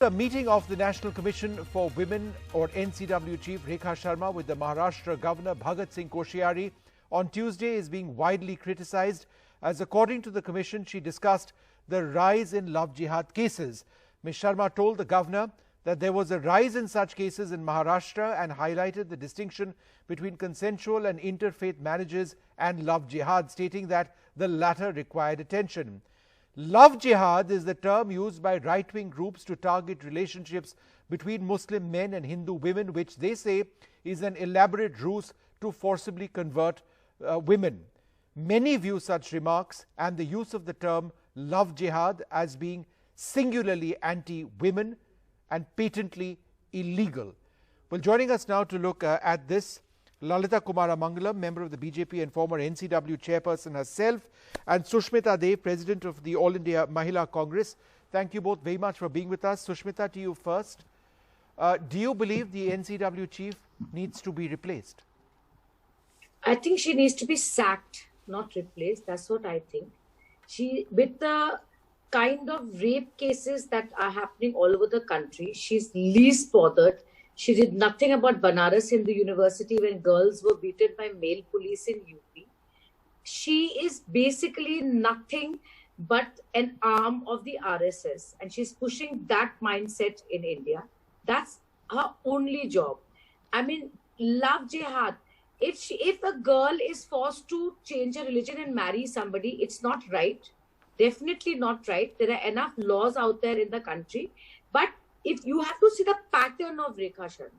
The meeting of the National Commission for Women, or NCW Chief Rekha Sharma, with the Maharashtra Governor Bhagat Singh Koshyari on Tuesday is being widely criticized, as according to the Commission, she discussed the rise in love jihad cases. Ms. Sharma told the Governor that there was a rise in such cases in Maharashtra and highlighted the distinction between consensual and interfaith marriages and love jihad, stating that the latter required attention. Love jihad is the term used by right-wing groups to target relationships between Muslim men and Hindu women, which they say is an elaborate ruse to forcibly convert women. Many view such remarks and the use of the term love jihad as being singularly anti-women and patently illegal. Well, joining us now to look at this, Lalita Kumara Mangalam, member of the BJP and former NCW chairperson herself, and Sushmita Dev, president of the All India Mahila Congress. Thank you both very much for being with us. Sushmita, to you first. Do you believe the NCW chief needs to be replaced? I think she needs to be sacked, not replaced. That's what I think. With the kind of rape cases that are happening all over the country, she's least bothered. She did nothing about Banaras Hindu University when girls were beaten by male police in UP. She is basically nothing but an arm of the RSS, and she's pushing that mindset in India. That's her only job. I mean, love jihad. If a girl is forced to change her religion and marry somebody, it's not right. Definitely not right. There are enough laws out there in the country. But if you have to see the pattern of Rekha Sharma,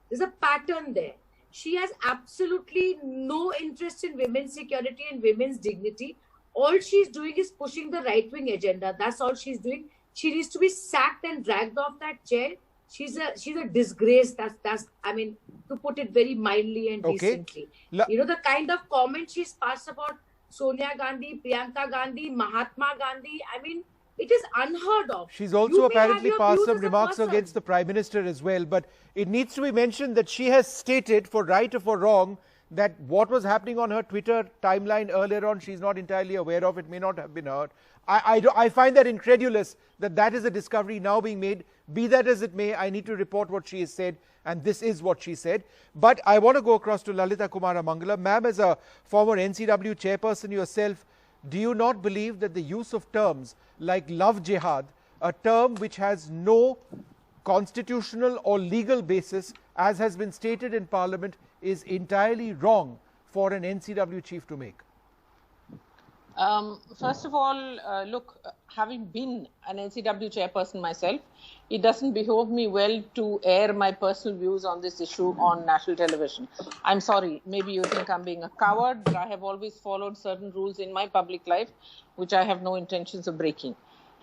there's a pattern there. She has absolutely no interest in women's security and women's dignity. All she's doing is pushing the right-wing agenda. That's all she's doing. She needs to be sacked and dragged off that chair. She's a disgrace. That's I mean, to put it very mildly and decently. You know, the kind of comments she's passed about Sonia Gandhi, Priyanka Gandhi, Mahatma Gandhi, I mean, it is unheard of. She's also apparently passed some remarks against the Prime Minister as well. But it needs to be mentioned that she has stated, for right or for wrong, that what was happening on her Twitter timeline earlier on, she's not entirely aware of. It may not have been heard. I find that incredulous that that is a discovery now being made. Be that as it may, I need to report what she has said, and this is what she said. But I want to go across to Lalita Kumara Mangalam. Ma'am, as a former NCW chairperson yourself, do you not believe that the use of terms like love jihad, a term which has no constitutional or legal basis, as has been stated in Parliament, is entirely wrong for an NCW chief to make? First of all, look, having been an NCW chairperson myself, it doesn't behove me well to air my personal views on this issue on national television. I'm sorry, maybe you think I'm being a coward, but I have always followed certain rules in my public life, which I have no intentions of breaking.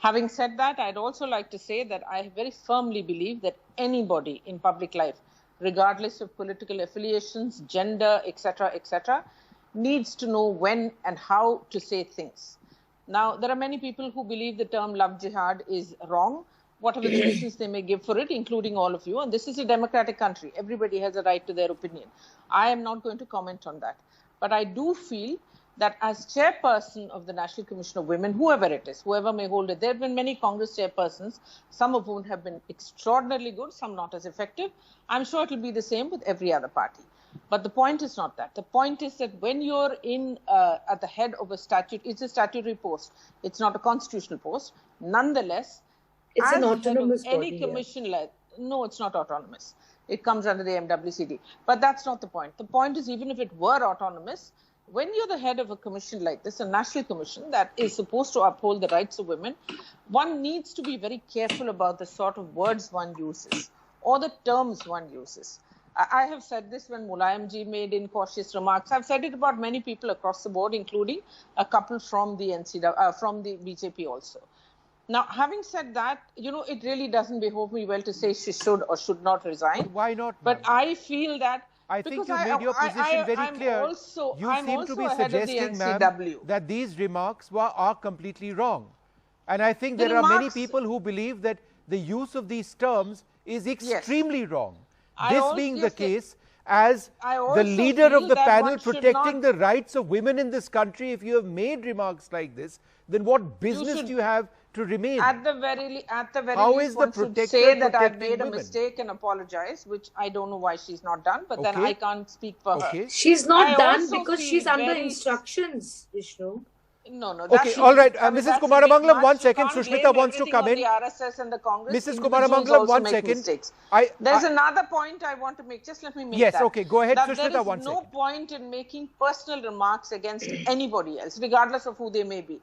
Having said that, I'd also like to say that I very firmly believe that anybody in public life, regardless of political affiliations, gender, etc., needs to know when and how to say things. Now, there are many people who believe the term love jihad is wrong, whatever the reasons they may give for it, including all of you. And this is a democratic country. Everybody has a right to their opinion. I am not going to comment on that. But I do feel that as chairperson of the National Commission of Women, whoever it is, whoever may hold it, there have been many Congress chairpersons, some of whom have been extraordinarily good, some not as effective. I'm sure it will be the same with every other party. But the point is not that. The point is that when you're at the head of a statute, it's a statutory post. It's not a constitutional post. Nonetheless, it's an autonomous body. Any commission, no, it's not autonomous. It comes under the MWCD. But that's not the point. The point is, even if it were autonomous, when you're the head of a commission like this, a national commission that is supposed to uphold the rights of women, one needs to be very careful about the sort of words one uses or the terms one uses. I have said this when Mulayamji made incautious remarks. I've said it about many people across the board, including a couple from the from the BJP also. Now, having said that, you know, it really doesn't behove me well to say she should or should not resign. Why not? But I feel that I think you made your position very clear. You seem to be suggesting, ma'am, that these remarks are completely wrong. And I think there are many people who believe that the use of these terms is extremely wrong. This being the case, as the leader of the panel protecting the rights of women in this country, if you have made remarks like this, then what business do you have to remain. At the very How least, is the one should protector say that I've protecting made a women? mistake and apologize, which I don't know why she's not done, but then Okay. I can't speak for her. She's not I done also because feel she's under very- instructions, Vishnu. No, that Okay, should all be- right. I mean, Mrs. that's a Kumaramangalam, bit much. one You second. can't Sushmita blame wants to everything come on in. the RSS and the Congress. Mrs. Individuals Kumaramangalam, also one make second. mistakes. There's another point I want to make. Just let me make Yes, that. okay. Go ahead, that Sushmita, there is one no second. point in making personal remarks against anybody else, regardless of who they may be.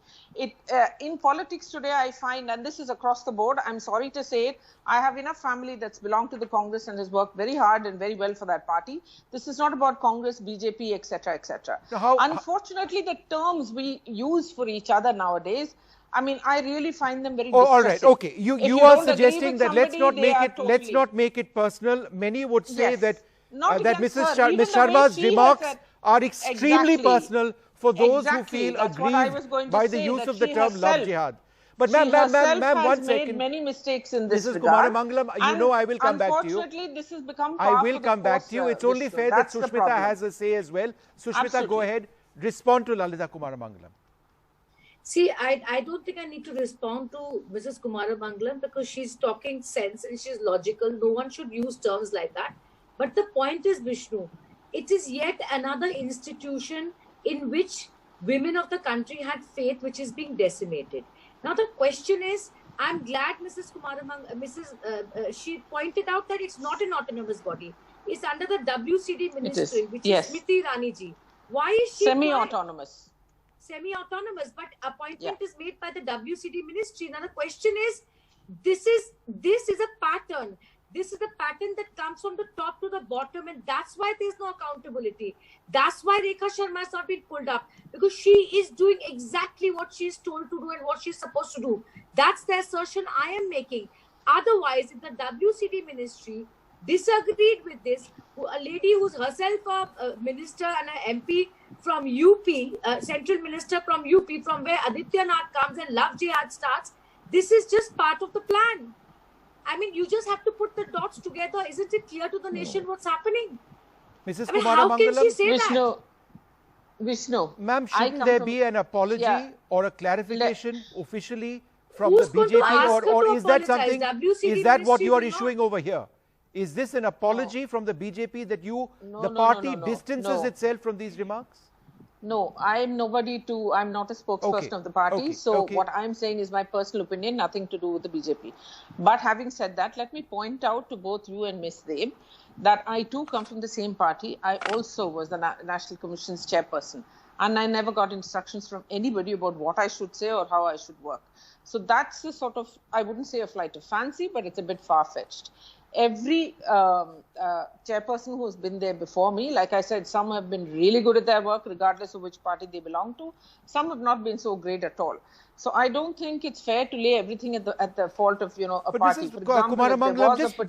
In politics today, I find, and this is across the board, I'm sorry to say it, I have enough family that's belonged to the Congress and has worked very hard and very well for that party. This is not about Congress, BJP, etc., etc. Unfortunately, the terms we use for each other nowadays, I mean, I really find them very distressing. All right, okay. You are suggesting that let's not make it personal. Many would say that Ms. Sharma's remarks are extremely personal for those who feel aggrieved by the use of the term love jihad. But ma'am, one second. Many mistakes in this Mrs. regard. Kumaramangalam, you know I will come back to you. Unfortunately, this has become I will come back to you. It's only fair that Sushmita has a say as well. Sushmita, go ahead. Respond to Lalita Kumaramangalam. See, I don't think I need to respond to Mrs. Kumaramangalam because she's talking sense and she's logical. No one should use terms like that. But the point is, Vishnu, it is yet another institution in which women of the country had faith, which is being decimated. Now, the question is, I'm glad Mrs. Kumaramangalam, she pointed out that it's not an autonomous body. It's under the WCD ministry, which is Smriti Irani ji. Why is she semi-autonomous? Semi-autonomous, but appointment is made by the WCD ministry. Now, the question is, this is a pattern. This is the pattern that comes from the top to the bottom, and that's why there's no accountability. That's why Rekha Sharma has not been pulled up, because she is doing exactly what she's told to do and what she's supposed to do. That's the assertion I am making. Otherwise, if the WCD ministry disagreed with this, a lady who's herself a minister and an MP from UP, central minister from UP, from where Aditya Nath comes and Love Jihad starts, this is just part of the plan. I mean, you just have to put the dots together. Isn't it clear to the nation what's happening? Mrs. I mean, how can she say that? Vishnu, ma'am, shouldn't there be an apology or a clarification officially from the BJP, or is that something? Is that what you are issuing over here? Is this an apology from the BJP that the party distances itself from these remarks? No, I'm nobody to, I'm not a spokesperson of the party. What I'm saying is my personal opinion, nothing to do with the BJP. But having said that, let me point out to both you and Ms. Deb that I too come from the same party. I also was the National Commission's chairperson. And I never got instructions from anybody about what I should say or how I should work. So that's the sort of, I wouldn't say a flight of fancy, but it's a bit far-fetched. Every chairperson who has been there before me, like I said, some have been really good at their work, regardless of which party they belong to. Some have not been so great at all. So I don't think it's fair to lay everything at the fault of a party. For example, Kumaramangalam, just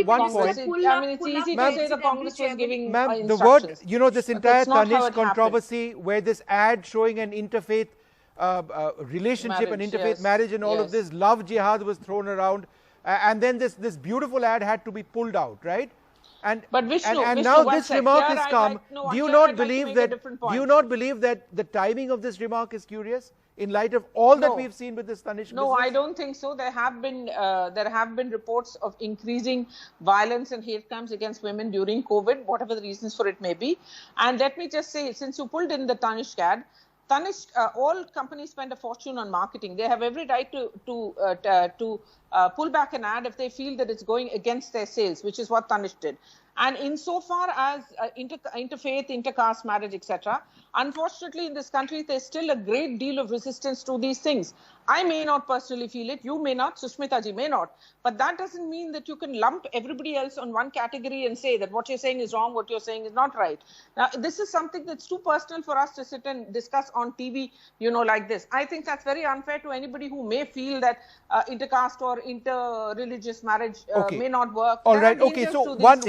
one point. I mean, it's easy to say the Congress was giving instructions. The word, this entire Tanish controversy, where this ad showing an interfaith relationship, an interfaith marriage, and all of this love jihad was thrown around. And then this beautiful ad had to be pulled out, right? But Vishnu, now this remark has come. Do you not believe that the timing of this remark is curious in light of all that we've seen with this Tanish? No, I don't think so. There have been reports of increasing violence and hate crimes against women during COVID, whatever the reasons for it may be. And let me just say, since you pulled in the Tanish ad, all companies spend a fortune on marketing. They have every right to pull back an ad if they feel that it's going against their sales, which is what Tanish did. And insofar as interfaith, intercaste marriage, etc., unfortunately in this country, there's still a great deal of resistance to these things. I may not personally feel it, you may not, Sushmita ji may not, but that doesn't mean that you can lump everybody else on one category and say that what you're saying is wrong, what you're saying is not right. Now, this is something that's too personal for us to sit and discuss on TV, like this. I think that's very unfair to anybody who may feel that intercaste or inter-religious marriage may not work. All right, okay, so one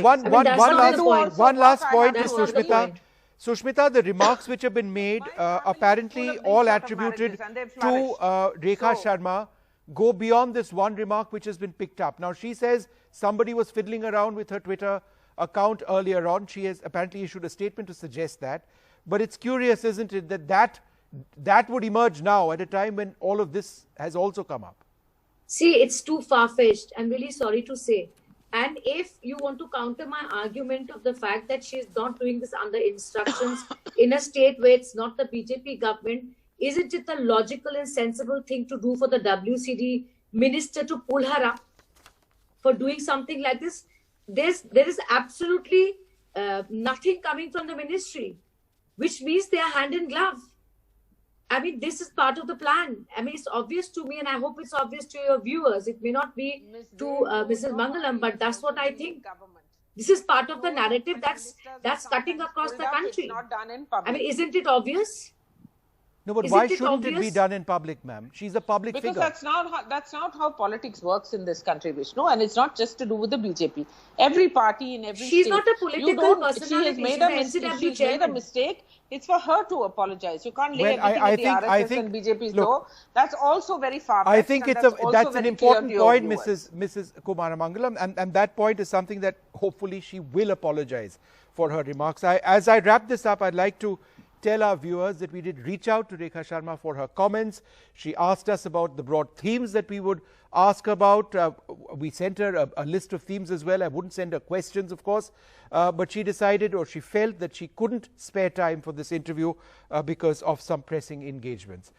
last point is Sushmita. Sushmita, the remarks which have been made, apparently all attributed to Rekha Sharma, go beyond this one remark which has been picked up. Now, she says somebody was fiddling around with her Twitter account earlier on. She has apparently issued a statement to suggest that. But it's curious, isn't it, that that would emerge now at a time when all of this has also come up? See, it's too far-fetched. I'm really sorry to say. And if you want to counter my argument of the fact that she's not doing this under instructions in a state where it's not the BJP government, isn't it the logical and sensible thing to do for the WCD minister to pull her up for doing something like this? There is absolutely nothing coming from the ministry, which means they are hand in glove. I mean, this is part of the plan. I mean, it's obvious to me, and I hope it's obvious to your viewers. It may not be to Mrs. Mangalam, but that's what I think. This is part of the narrative that's cutting across the country. I mean, isn't it obvious? No, but why shouldn't it be done in public, ma'am? She's a public figure. Because that's not how politics works in this country, Vishnu, and it's not just to do with the BJP. Every party in every She's state, not a political personality. She's made a mistake. It's for her to apologize. You can't lay everything at the RSS and BJP's door. That's also very far-fetched. I think that's an important point, Mrs. Kumaramangalam, and that point is something that hopefully she will apologize for her remarks. As I wrap this up, I'd like to tell our viewers that we did reach out to Rekha Sharma for her comments. She asked us about the broad themes that we would ask about. We sent her a list of themes as well. I wouldn't send her questions, of course, but she decided, or she felt that she couldn't spare time for this interview because of some pressing engagements.